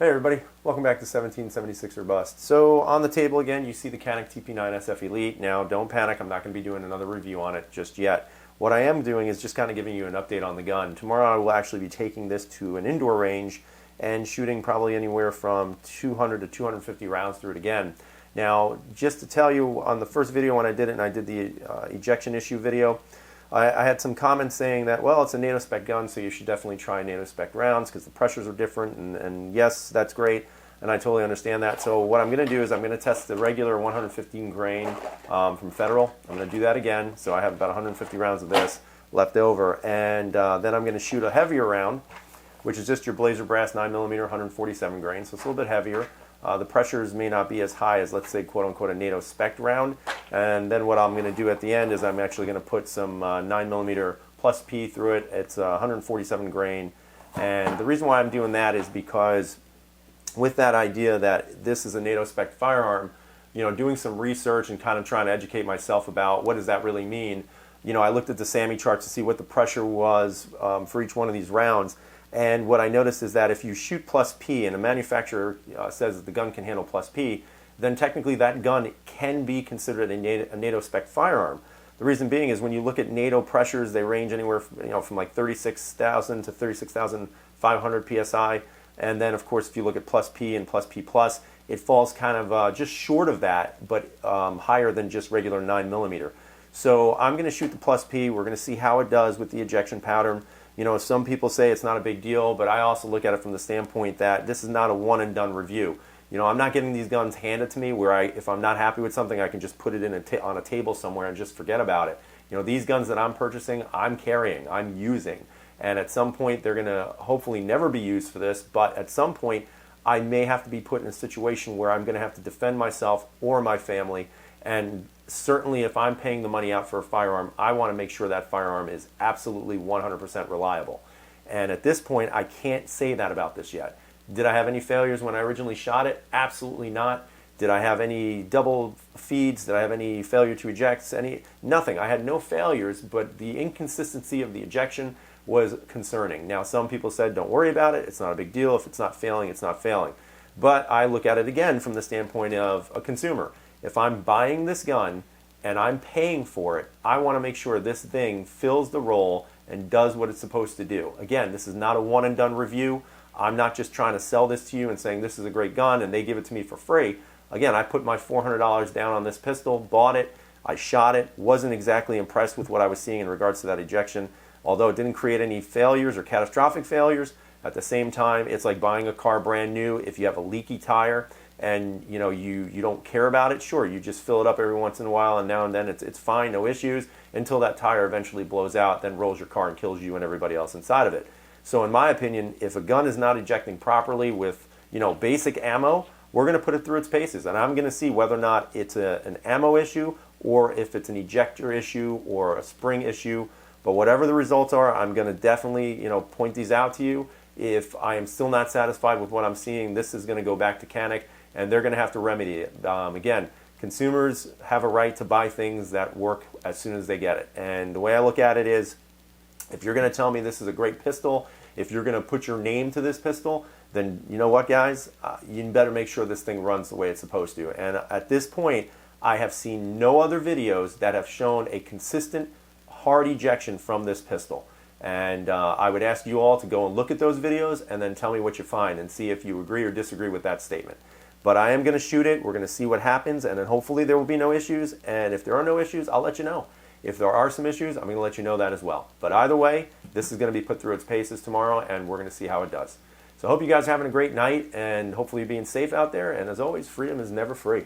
Hey everybody, welcome back to 1776 or Bust. So on the table again, you see the Canik Tp9Sf Elite. Now don't panic, I'm not going to be doing another review on it just yet. What I am doing is just kind of giving you an update on the gun. Tomorrow I will actually be taking this to an indoor range and shooting probably anywhere from 200 to 250 rounds through it again. Now just to tell you, on the first video when I did it, and I did the ejection issue video, I had some comments saying that, well, it's a NATO spec gun, so you should definitely try NATO spec rounds because the pressures are different, and yes, that's great, and I totally understand that. So what I'm going to do is I'm going to test the regular 115 grain from Federal. I'm going to do that again, so I have about 150 rounds of this left over, and then I'm going to shoot a heavier round, which is just your Blazer Brass 9mm 147 grain, so it's a little bit heavier. The pressures may not be as high as, let's say, quote-unquote, a NATO spec round. And then what I'm going to do at the end is I'm actually going to put some 9mm plus P through it. It's 147 grain. And the reason why I'm doing that is because with that idea that this is a NATO spec firearm, you know, doing some research and kind of trying to educate myself about what does that really mean. You know, I looked at the SAMI charts to see what the pressure was for each one of these rounds. And what I noticed is that if you shoot plus P and a manufacturer says that the gun can handle plus P, then technically that gun can be considered a NATO spec firearm. The reason being is when you look at NATO pressures, they range anywhere from like 36,000 to 36,500 psi. And then of course if you look at plus P and plus P plus, it falls kind of just short of that, but higher than just regular 9mm. So I'm going to shoot the plus P. We're going to see how it does with the ejection pattern. You know, some people say it's not a big deal, but I also look at it from the standpoint that this is not a one and done review. You know, I'm not getting these guns handed to me where if I'm not happy with something, I can just put it in on a table somewhere and just forget about it. You know, these guns that I'm purchasing, I'm carrying, I'm using. And at some point, they're going to hopefully never be used for this, but at some point, I may have to be put in a situation where I'm going to have to defend myself or my family. And certainly if I'm paying the money out for a firearm, I want to make sure that firearm is absolutely 100% reliable. And at this point, I can't say that about this yet. Did I have any failures when I originally shot it? Absolutely not. Did I have any double feeds? Did I have any failure to eject? Nothing. I had no failures, but the inconsistency of the ejection was concerning. Now, some people said, don't worry about it. It's not a big deal. If it's not failing, it's not failing. But I look at it again from the standpoint of a consumer. If I'm buying this gun and I'm paying for it, I want to make sure this thing fills the role and does what it's supposed to do. Again, this is not a one and done review. I'm not just trying to sell this to you and saying this is a great gun and they give it to me for free. Again, I put my $400 down on this pistol, bought it, I shot it, wasn't exactly impressed with what I was seeing in regards to that ejection. Although it didn't create any failures or catastrophic failures, at the same time, it's like buying a car brand new. If you have a leaky tire, and you know you don't care about it, sure, you just fill it up every once in a while, and now and then it's fine, no issues, until that tire eventually blows out, then rolls your car and kills you and everybody else inside of it. So in my opinion, if a gun is not ejecting properly with basic ammo, we're going to put it through its paces, and I'm going to see whether or not it's an ammo issue or if it's an ejector issue or a spring issue. But whatever the results are, I'm going to definitely point these out to you. If I am still not satisfied with what I'm seeing, this is going to go back to Canik, and they're going to have to remedy it. Again, consumers have a right to buy things that work as soon as they get it. And the way I look at it is, if you're going to tell me this is a great pistol, if you're going to put your name to this pistol, then you know what, guys? You better make sure this thing runs the way it's supposed to. And at this point, I have seen no other videos that have shown a consistent, hard ejection from this pistol. And I would ask you all to go and look at those videos and then tell me what you find and see if you agree or disagree with that statement. But I am going to shoot it. We're going to see what happens, and then hopefully there will be no issues. And if there are no issues, I'll let you know. If there are some issues, I'm going to let you know that as well. But either way, this is going to be put through its paces tomorrow, and we're going to see how it does. So I hope you guys are having a great night, and hopefully you're being safe out there. And as always, freedom is never free.